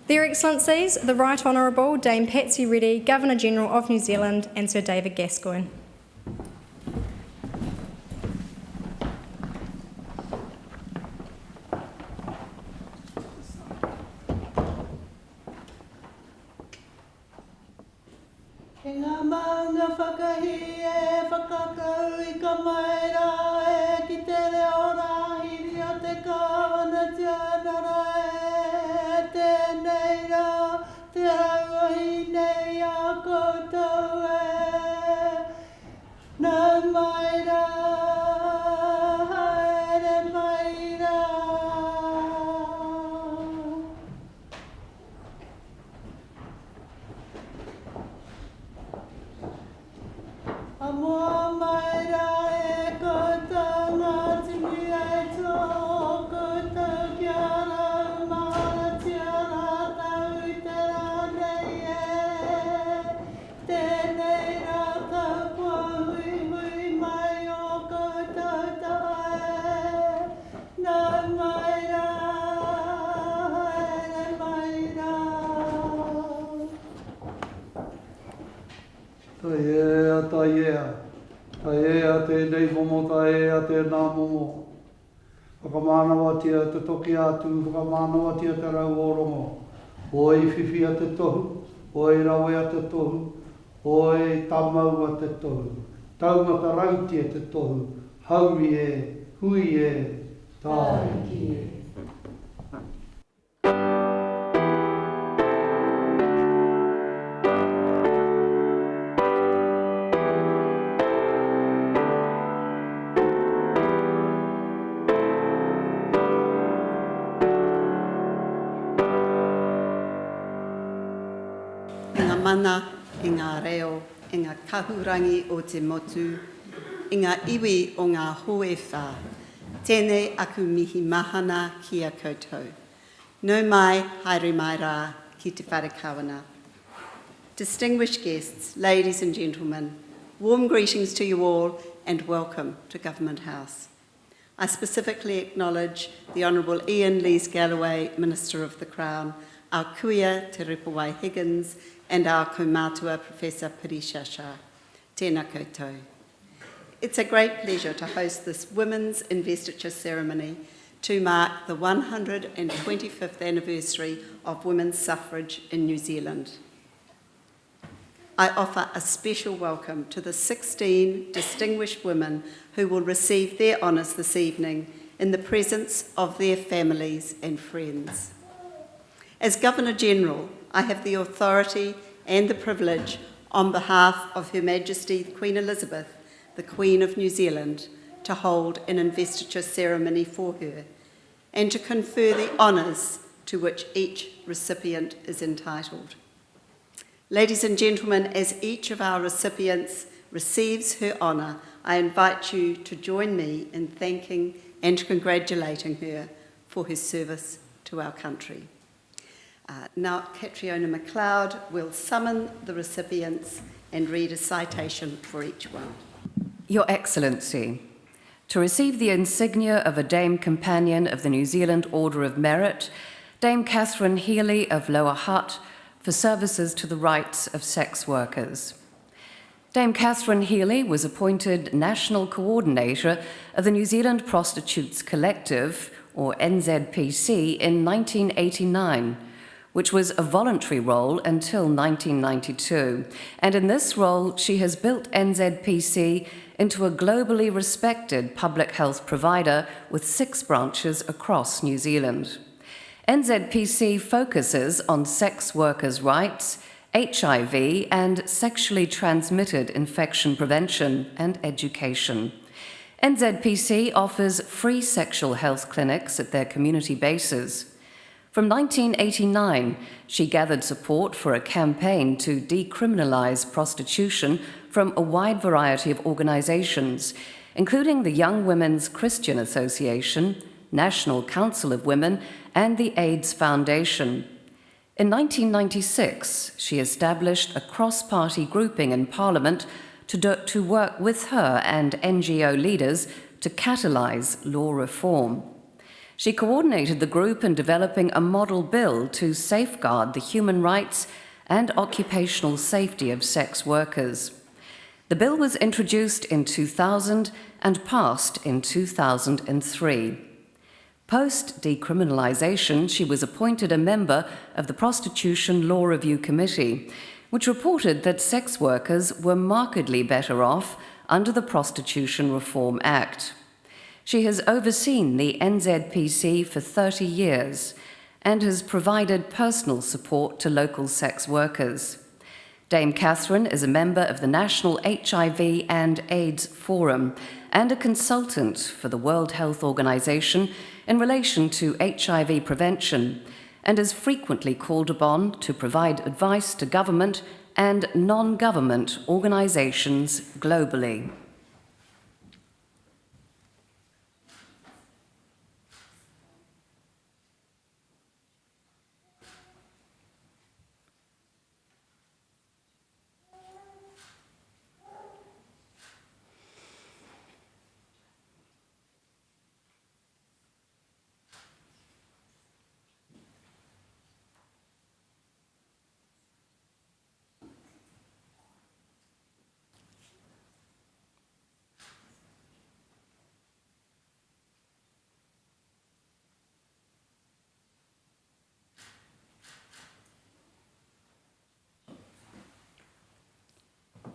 Their Excellencies, the Right Honourable Dame Patsy Reddy, Governor-General of New Zealand, and Sir David Gascoigne. E ngā maunga whakahi e whakakau I ka maera e ki te reo rāhiri o te kāwana tianara e tēnei rā te auahi nei a koutou e nā maera haere maira. A mua mai rā e koutou ngā tingi e tō koutou kia rau mahana tia rā tau I te rā nei e tēnei rā tau kua hui hui mai o koutou tae nā mai rā haere mai rā. Tai ea tēnei momo, tai ea tēnā momo. Whakamānawatia te toki atu, whakamānawatia te rau orongo. Oi whiwhi a te tohu, oi rawe a te tohu, oi tamau a te tohu. Taumata rauti e te tohu, hauri e, hui e, tai ki e. Mana, I ngā reo, I ngā kahurangi o te motu, I ngā iwi o ngā hoe whā. Tēnei aku mihi mahana ki a koutou. Nau mai, haere mai rā, ki te whare kawana. Distinguished guests, ladies and gentlemen, warm greetings to you all and welcome to Government House. I specifically acknowledge the Honourable Ian Lees-Galloway, Minister of the Crown, our kuia Te Repawai Higgins, and our kaumātua Professor Pirishasha. Tēnā koutou. It's a great pleasure to host this Women's Investiture ceremony to mark the 125th anniversary of women's suffrage in New Zealand. I offer a special welcome to the 16 distinguished women who will receive their honours this evening in the presence of their families and friends. As Governor-General, I have the authority and the privilege on behalf of Her Majesty Queen Elizabeth, the Queen of New Zealand, to hold an investiture ceremony for her and to confer the honours to which each recipient is entitled. Ladies and gentlemen, as each of our recipients receives her honour, I invite you to join me in thanking and congratulating her for her service to our country. Now, Catriona MacLeod will summon the recipients and read a citation for each one. Your Excellency, to receive the insignia of a Dame Companion of the New Zealand Order of Merit, Dame Catherine Healy of Lower Hutt, for services to the rights of sex workers. Dame Catherine Healy was appointed National Coordinator of the New Zealand Prostitutes Collective, or NZPC, in 1989, which was a voluntary role until 1992. And in this role, she has built NZPC into a globally respected public health provider with 6 branches across New Zealand. NZPC focuses on sex workers' rights, HIV, and sexually transmitted infection prevention and education. NZPC offers free sexual health clinics at their community bases. From 1989, she gathered support for a campaign to decriminalise prostitution from a wide variety of organisations, including the Young Women's Christian Association, National Council of Women, and the AIDS Foundation. In 1996, she established a cross-party grouping in Parliament to work with her and NGO leaders to catalyse law reform. She coordinated the group in developing a model bill to safeguard the human rights and occupational safety of sex workers. The bill was introduced in 2000 and passed in 2003. Post-decriminalisation, she was appointed a member of the Prostitution Law Review Committee, which reported that sex workers were markedly better off under the Prostitution Reform Act. She has overseen the NZPC for 30 years and has provided personal support to local sex workers. Dame Catherine is a member of the National HIV and AIDS Forum and a consultant for the World Health Organization in relation to HIV prevention, and is frequently called upon to provide advice to government and non-government organizations globally.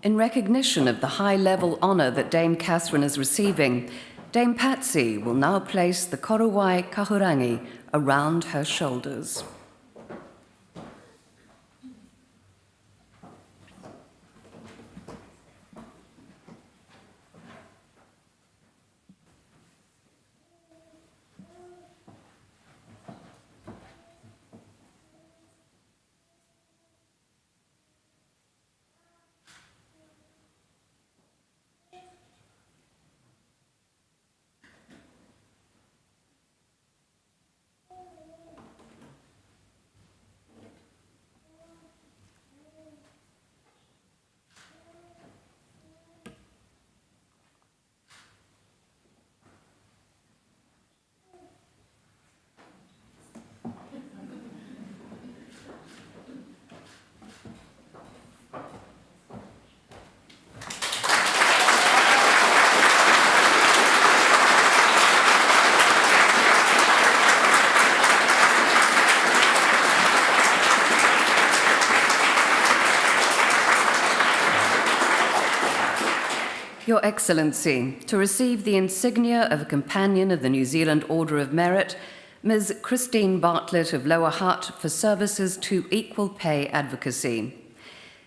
In recognition of the high-level honour that Dame Catherine is receiving, Dame Patsy will now place the korowai kahurangi around her shoulders. Your Excellency, to receive the insignia of a Companion of the New Zealand Order of Merit, Ms. Christine Bartlett of Lower Hutt for services to equal pay advocacy.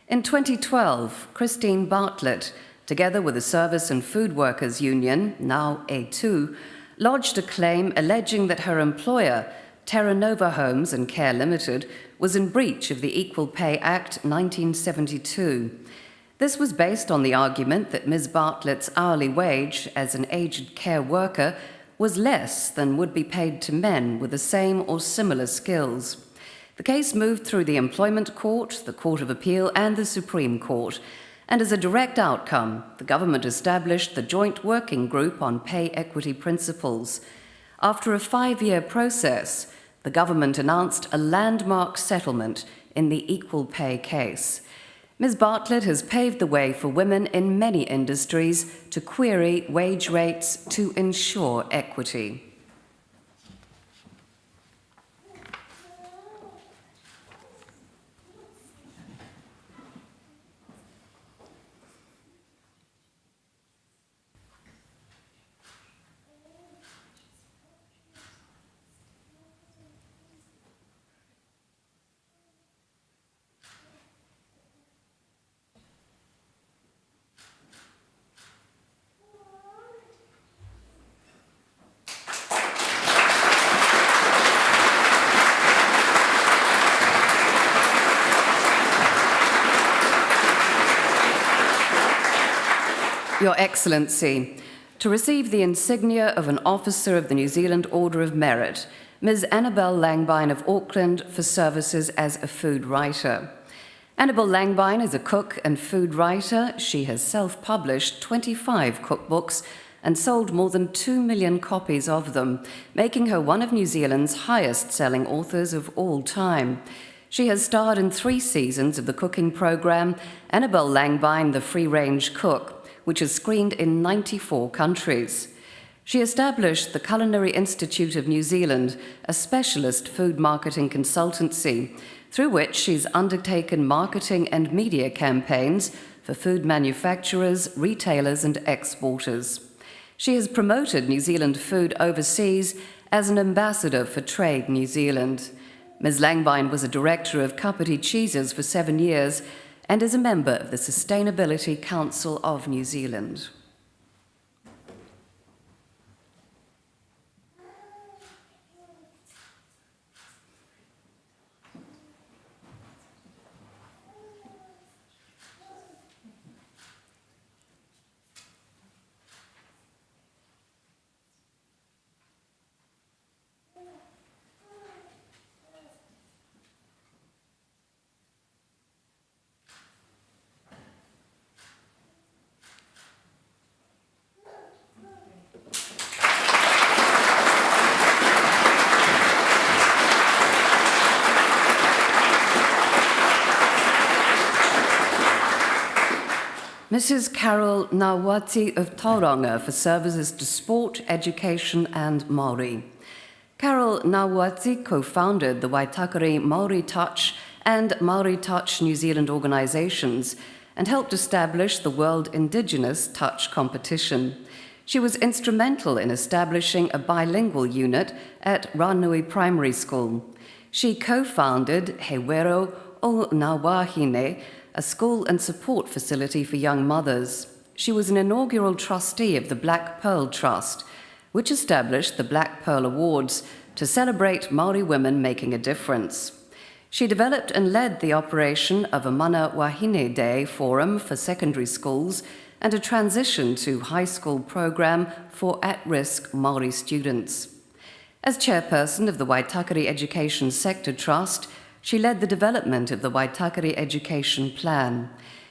In 2012, Christine Bartlett, together with the Service and Food Workers Union, now A2, lodged a claim alleging that her employer, Terra Nova Homes and Care Limited, was in breach of the Equal Pay Act 1972. This was based on the argument that Ms. Bartlett's hourly wage as an aged care worker was less than would be paid to men with the same or similar skills. The case moved through the Employment Court, the Court of Appeal, and the Supreme Court, and as a direct outcome, the government established the Joint Working Group on Pay Equity Principles. After a 5-year process, the government announced a landmark settlement in the equal pay case. Ms. Bartlett has paved the way for women in many industries to query wage rates to ensure equity. Your Excellency, to receive the insignia of an Officer of the New Zealand Order of Merit, Ms. Annabelle Langbine of Auckland for services as a food writer. Annabelle Langbine is a cook and food writer. She has self-published 25 cookbooks and sold more than 2 million copies of them, making her one of New Zealand's highest-selling authors of all time. She has starred in 3 seasons of the cooking programme Annabel Langbein, The Free-Range Cook, which is screened in 94 countries. She established the Culinary Institute of New Zealand, a specialist food marketing consultancy, through which she's undertaken marketing and media campaigns for food manufacturers, retailers and exporters. She has promoted New Zealand food overseas as an ambassador for Trade New Zealand. Ms. Langbein was a director of Kapiti Cheeses for 7 years and is a member of the Sustainability Council of New Zealand. Mrs. Carol Ngawati of Tauranga for services to sport, education and Māori. Carol Ngawati co-founded the Waitakere Māori Touch and Māori Touch New Zealand organisations and helped establish the World Indigenous Touch competition. She was instrumental in establishing a bilingual unit at Ranui Primary School. She co-founded He Wero o Ngā Wāhine, a school and support facility for young mothers. She was an inaugural trustee of the Black Pearl Trust, which established the Black Pearl Awards to celebrate Māori women making a difference. She developed and led the operation of a Mana Wahine Day forum for secondary schools and a transition to high school program for at-risk Māori students. As chairperson of the Waitakere Education Sector Trust, she led the development of the Waitakere Education Plan.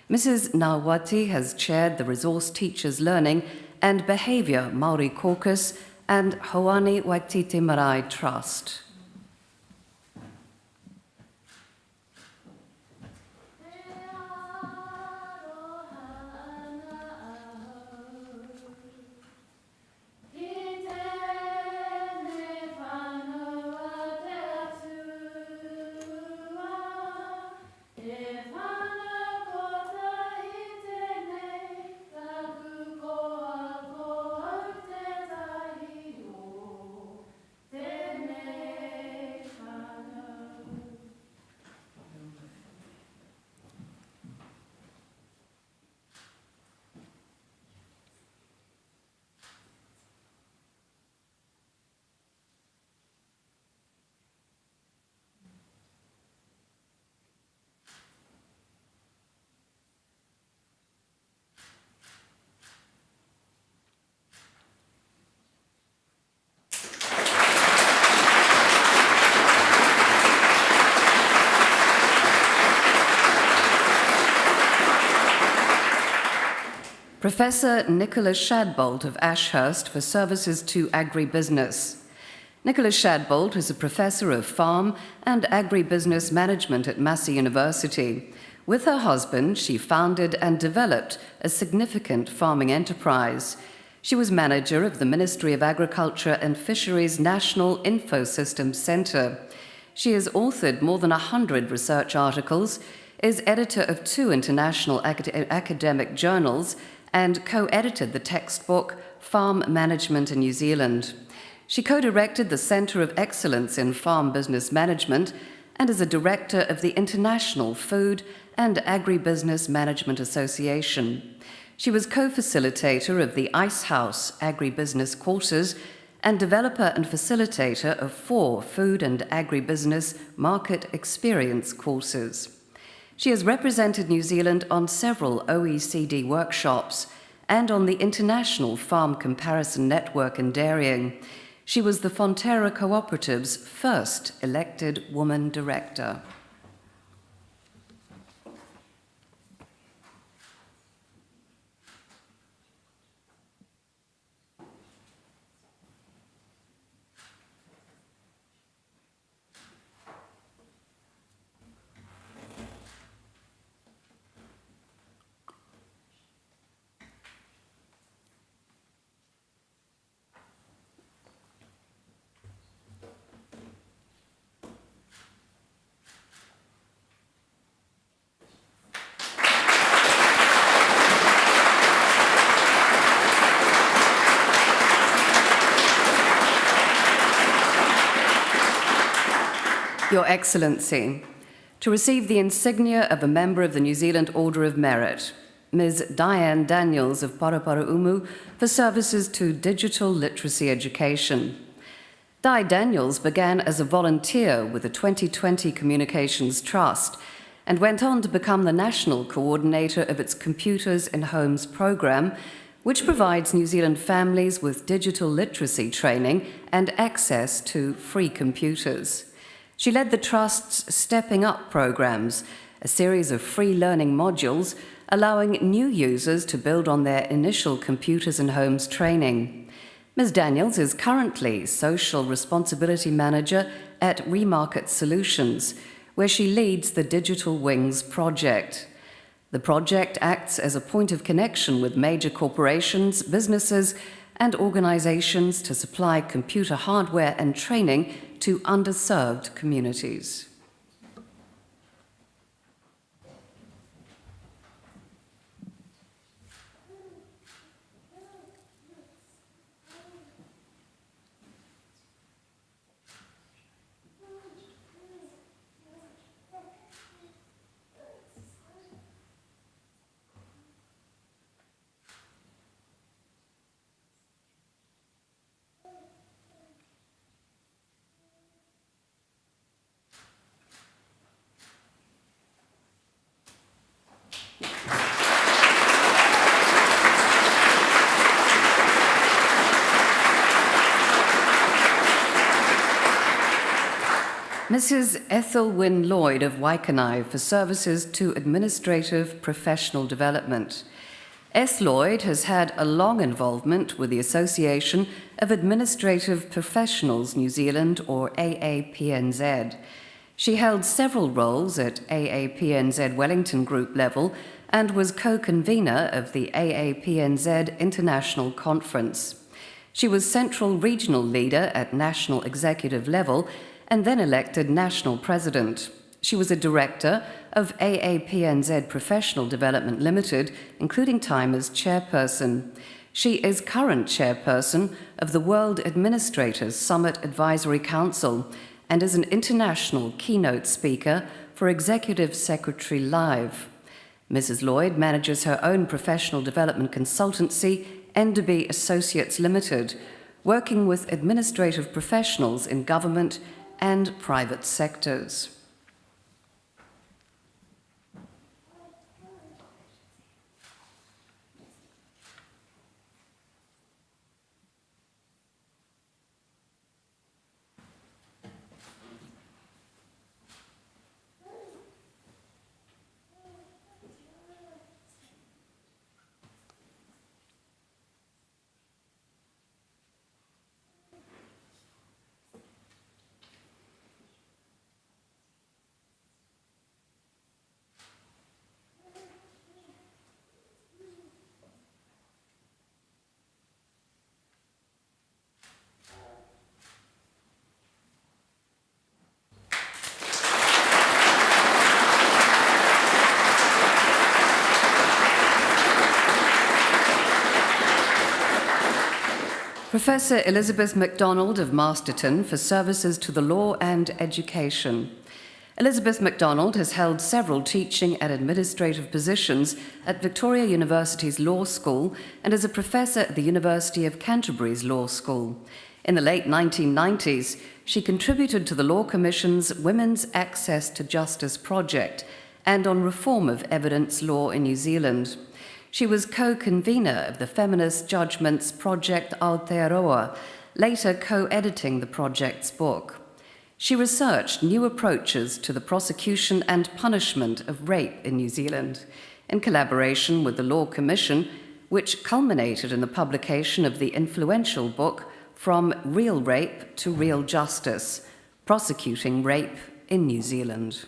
Mrs. Ngawati has chaired the Resource Teachers Learning and Behaviour Māori Caucus and Hoani Waititi Marae Trust. Professor Nicholas Shadbolt of Ashurst for services to agribusiness. Nicholas Shadbolt is a professor of farm and agribusiness management at Massey University. With her husband, she founded and developed a significant farming enterprise. She was manager of the Ministry of Agriculture and Fisheries National Infosystems Centre. She has authored more than 100 research articles, is editor of 2 international academic journals, and co-edited the textbook Farm Management in New Zealand. She co-directed the Centre of Excellence in Farm Business Management and is a director of the International Food and Agribusiness Management Association. She was co-facilitator of the Ice House Agribusiness courses and developer and facilitator of 4 food and agribusiness market experience courses. She has represented New Zealand on several OECD workshops and on the International Farm Comparison Network in dairying. She was the Fonterra Cooperative's first elected woman director. Your Excellency, to receive the insignia of a member of the New Zealand Order of Merit, Ms. Diane Daniels of Paraparaumu for services to digital literacy education. Di Daniels began as a volunteer with the 2020 Communications Trust and went on to become the national coordinator of its Computers in Homes program, which provides New Zealand families with digital literacy training and access to free computers. She led the Trust's Stepping Up programs, a series of free learning modules allowing new users to build on their initial Computers in Homes training. Ms. Daniels is currently Social Responsibility Manager at Remarket Solutions, where she leads the Digital Wings project. The project acts as a point of connection with major corporations, businesses, and organizations to supply computer hardware and training to underserved communities. Mrs. Ethel Wynne Lloyd of Waikanae for services to administrative professional development. S. Lloyd has had a long involvement with the Association of Administrative Professionals New Zealand, or AAPNZ. She held several roles at AAPNZ Wellington Group level and was co-convener of the AAPNZ International Conference. She was Central Regional Leader at National Executive level and then elected National President. She was a Director of AAPNZ Professional Development Limited, including time as Chairperson. She is current Chairperson of the World Administrators Summit Advisory Council and is an international keynote speaker for Executive Secretary Live. Mrs. Lloyd manages her own professional development consultancy, Enderby Associates Limited, working with administrative professionals in government and private sectors. Professor Elizabeth MacDonald of Masterton for services to the law and education. Elizabeth MacDonald has held several teaching and administrative positions at Victoria University's Law School and is a professor at the University of Canterbury's Law School. In the late 1990s, she contributed to the Law Commission's Women's Access to Justice project and on reform of evidence law in New Zealand. She was co-convener of the Feminist Judgments Project Aotearoa, later co-editing the project's book. She researched new approaches to the prosecution and punishment of rape in New Zealand, in collaboration with the Law Commission, which culminated in the publication of the influential book From Real Rape to Real Justice, Prosecuting Rape in New Zealand.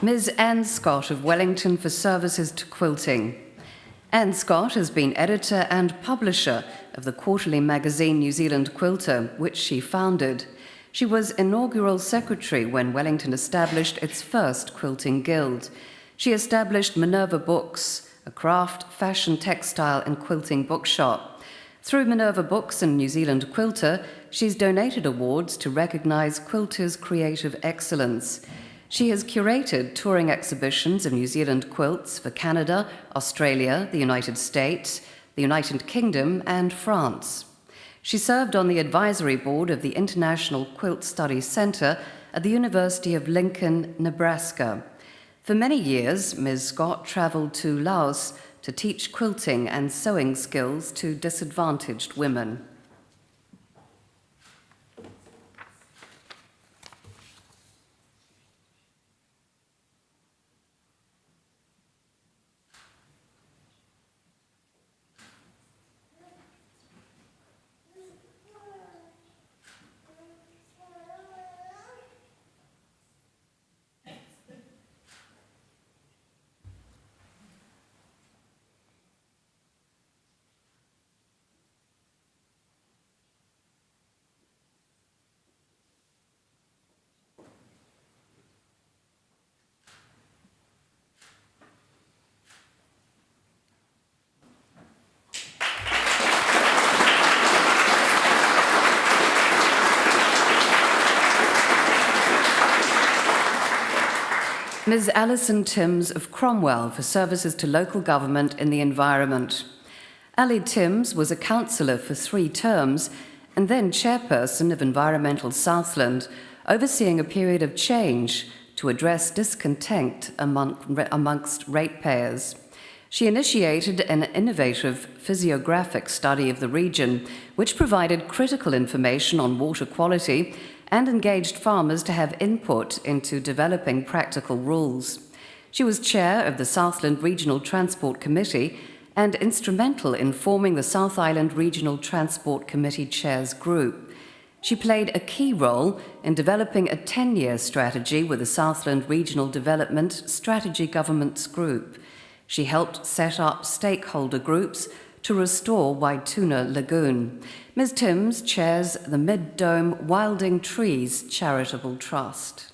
Ms. Anne Scott of Wellington for services to quilting. Anne Scott has been editor and publisher of the quarterly magazine New Zealand Quilter, which she founded. She was inaugural secretary when Wellington established its first quilting guild. She established Minerva Books, a craft, fashion, textile and quilting bookshop. Through Minerva Books and New Zealand Quilter, she's donated awards to recognise quilters' creative excellence. She has curated touring exhibitions of New Zealand quilts for Canada, Australia, the United States, the United Kingdom and France. She served on the advisory board of the International Quilt Studies Centre at the University of Lincoln, Nebraska. For many years, Ms. Scott travelled to Laos to teach quilting and sewing skills to disadvantaged women. Ms. Alison Timms of Cromwell for services to local government in the environment. Ali Timms was a councillor for 3 terms and then chairperson of Environmental Southland, overseeing a period of change to address discontent amongst ratepayers. She initiated an innovative physiographic study of the region, which provided critical information on water quality and engaged farmers to have input into developing practical rules. She was chair of the Southland Regional Transport Committee and instrumental in forming the South Island Regional Transport Committee Chairs Group. She played a key role in developing a 10-year strategy with the Southland Regional Development Strategy Governments Group. She helped set up stakeholder groups to restore Waituna Lagoon. Ms. Timms chairs the Mid-Dome Wilding Trees Charitable Trust.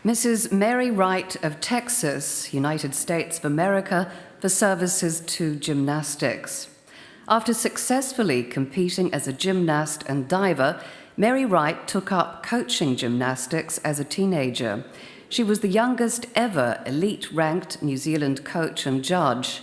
Mrs. Mary Wright of Texas, United States of America, for services to gymnastics. After successfully competing as a gymnast and diver, Mary Wright took up coaching gymnastics as a teenager. She was the youngest ever elite-ranked New Zealand coach and judge.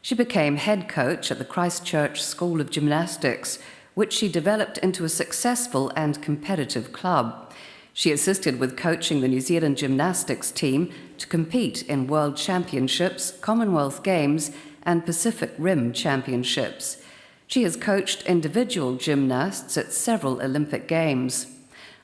She became head coach at the Christchurch School of Gymnastics, which she developed into a successful and competitive club. She assisted with coaching the New Zealand gymnastics team to compete in World Championships, Commonwealth Games, and Pacific Rim Championships. She has coached individual gymnasts at several Olympic Games.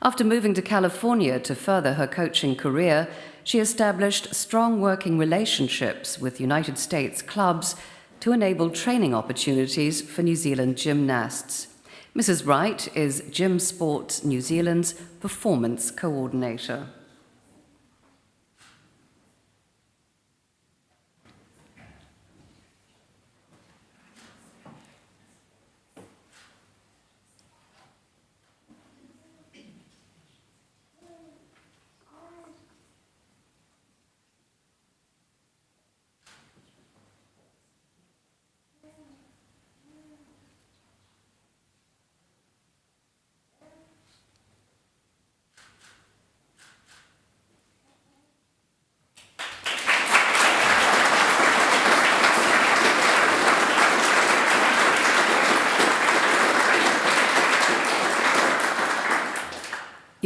After moving to California to further her coaching career, she established strong working relationships with United States clubs to enable training opportunities for New Zealand gymnasts. Mrs. Wright is Gym Sports New Zealand's performance coordinator.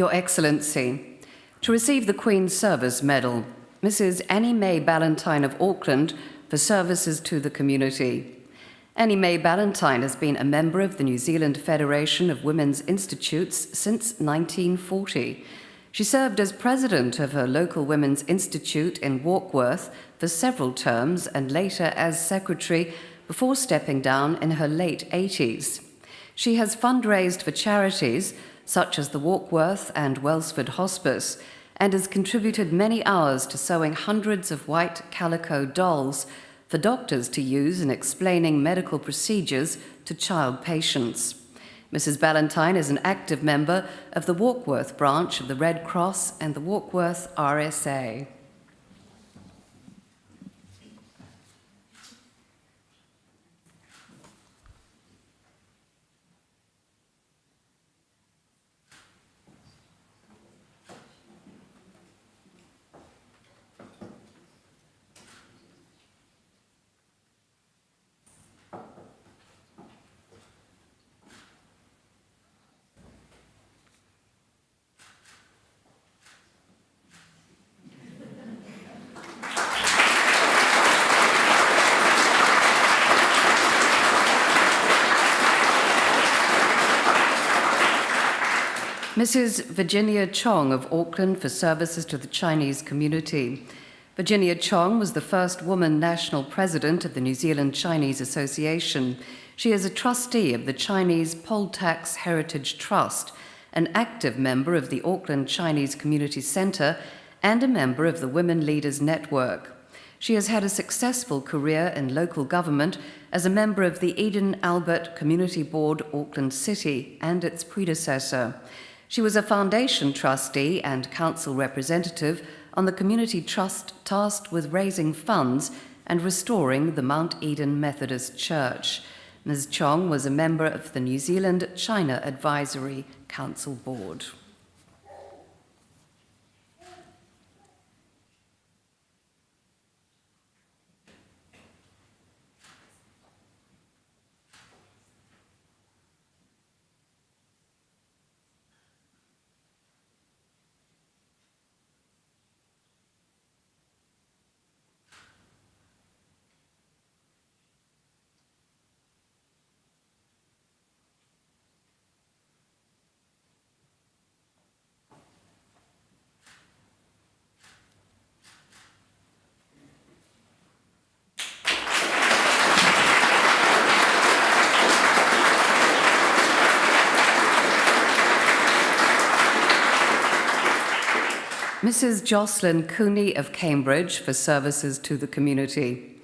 Your Excellency, to receive the Queen's Service Medal, Mrs. Annie May Ballantyne of Auckland for services to the community. Annie May Ballantyne has been a member of the New Zealand Federation of Women's Institutes since 1940. She served as president of her local Women's Institute in Warkworth for several terms and later as secretary before stepping down in her late 80s. She has fundraised for charities such as the Warkworth and Wellsford Hospice and has contributed many hours to sewing hundreds of white calico dolls for doctors to use in explaining medical procedures to child patients. Mrs. Ballantyne is an active member of the Warkworth branch of the Red Cross and the Warkworth RSA. Mrs. Virginia Chong of Auckland for services to the Chinese community. Virginia Chong was the first woman national president of the New Zealand Chinese Association. She is a trustee of the Chinese Poll Tax Heritage Trust, an active member of the Auckland Chinese Community Centre, and a member of the Women Leaders Network. She has had a successful career in local government as a member of the Eden Albert Community Board, Auckland City, and its predecessor. She was a foundation trustee and council representative on the community trust tasked with raising funds and restoring the Mount Eden Methodist Church. Ms. Chong was a member of the New Zealand China Advisory Council Board. Mrs. Jocelyn Cooney of Cambridge for services to the community.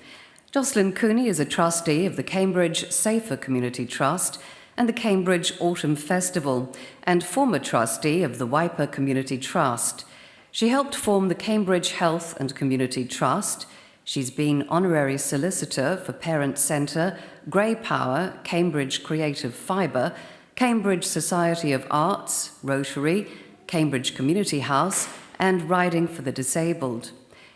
Jocelyn Cooney is a trustee of the Cambridge Safer Community Trust and the Cambridge Autumn Festival and former trustee of the Wiper Community Trust. She helped form the Cambridge Health and Community Trust. She's been honorary solicitor for Parent Centre, Grey Power, Cambridge Creative Fibre, Cambridge Society of Arts, Rotary, Cambridge Community House, and Riding for the Disabled.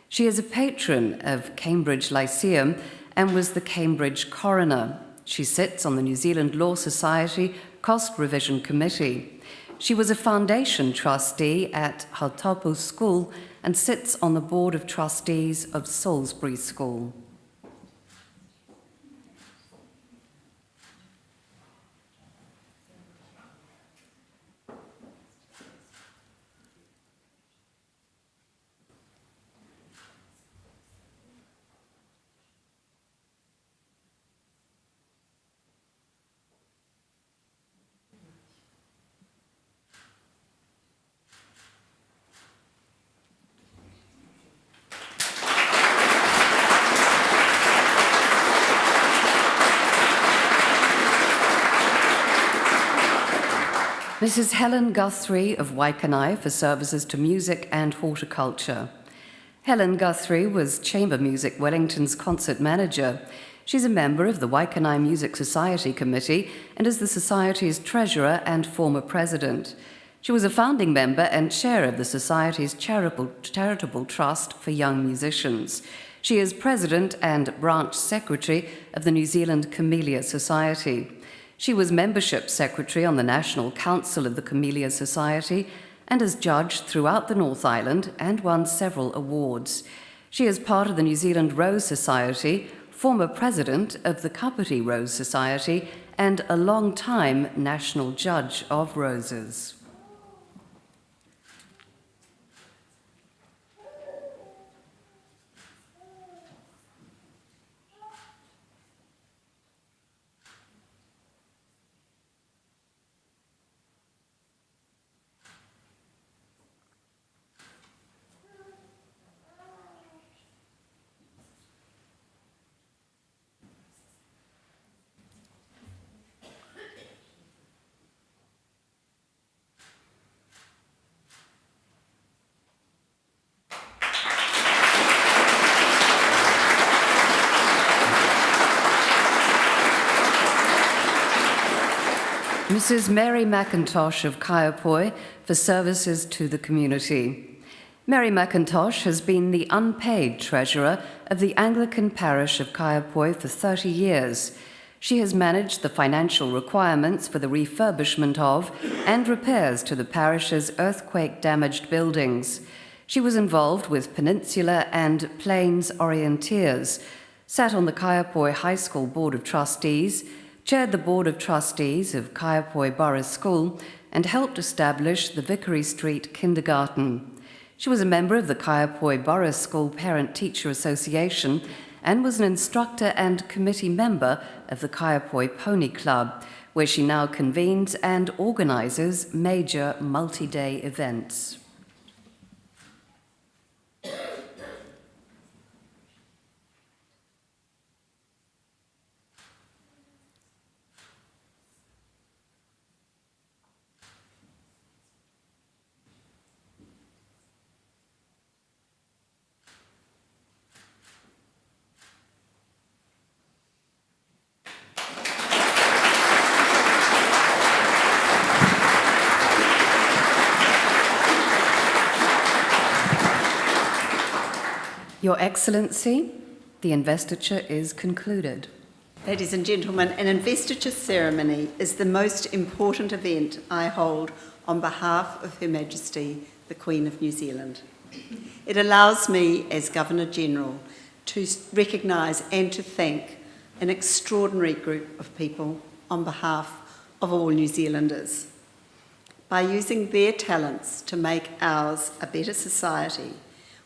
She is a patron of Cambridge Lyceum and was the Cambridge Coroner. She sits on the New Zealand Law Society Cost Revision Committee. She was a foundation trustee at Hautapu School and sits on the Board of Trustees of Salisbury School. Mrs. Helen Guthrie of Waikanae for services to music and horticulture. Helen Guthrie was Chamber Music Wellington's concert manager. She's a member of the Waikanae Music Society Committee and is the Society's treasurer and former president. She was a founding member and chair of the Society's charitable trust for young musicians. She is president and branch secretary of the New Zealand Camellia Society. She was membership secretary on the National Council of the Camellia Society and has judged throughout the North Island and won several awards. She is part of the New Zealand Rose Society, former president of the Kapiti Rose Society, and a long-time national judge of roses. Mrs. Mary McIntosh of Kaiapoi for services to the community. Mary McIntosh has been the unpaid treasurer of the Anglican parish of Kaiapoi for 30 years. She has managed the financial requirements for the refurbishment of and repairs to the parish's earthquake-damaged buildings. She was involved with Peninsula and Plains Orienteers, sat on the Kaiapoi High School Board of Trustees, chaired the Board of Trustees of Kaiapoi Borough School, and helped establish the Vickery Street Kindergarten. She was a member of the Kaiapoi Borough School Parent-Teacher Association and was an instructor and committee member of the Kaiapoi Pony Club, where she now convenes and organises major multi-day events. Your Excellency, the investiture is concluded. Ladies and gentlemen, an investiture ceremony is the most important event I hold on behalf of Her Majesty, the Queen of New Zealand. It allows me, as Governor-General, to recognise and to thank an extraordinary group of people on behalf of all New Zealanders. By using their talents to make ours a better society,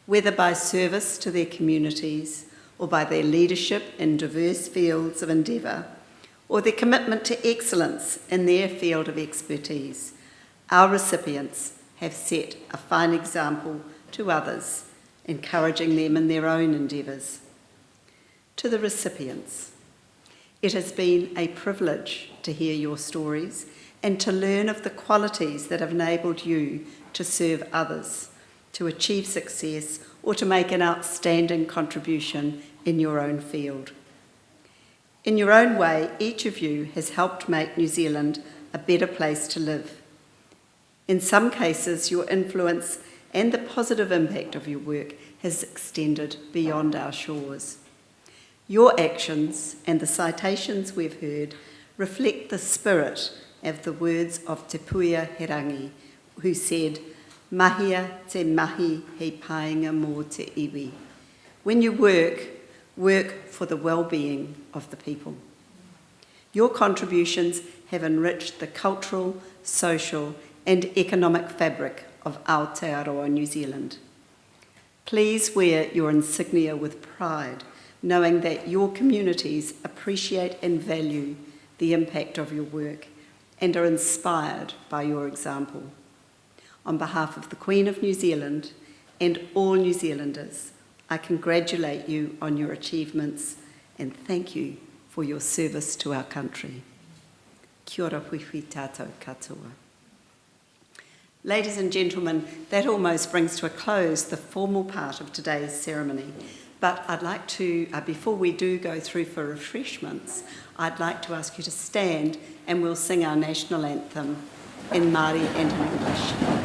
whether by service to their communities or by their leadership in diverse fields of endeavour, or their commitment to excellence in their field of expertise, our recipients have set a fine example to others, encouraging them in their own endeavours. To the recipients, it has been a privilege to hear your stories and to learn of the qualities that have enabled you to serve others, to achieve success, or to make an outstanding contribution in your own field. In your own way, each of you has helped make New Zealand a better place to live. In some cases, your influence and the positive impact of your work has extended beyond our shores. Your actions and the citations we've heard reflect the spirit of the words of Te Puia Herangi, who said, "Mahia te mahi he painga mō te iwi." When you work for the well-being of the people. Your contributions have enriched the cultural, social and economic fabric of Aotearoa, New Zealand. Please wear your insignia with pride, knowing that your communities appreciate and value the impact of your work and are inspired by your example. On behalf of the Queen of New Zealand and all New Zealanders, I congratulate you on your achievements and thank you for your service to our country. Kia ora hui tātou katoa. Ladies and gentlemen, that almost brings to a close the formal part of today's ceremony. But I'd like to, before we do go through for refreshments, I'd like to ask you to stand and we'll sing our national anthem in Māori and in English.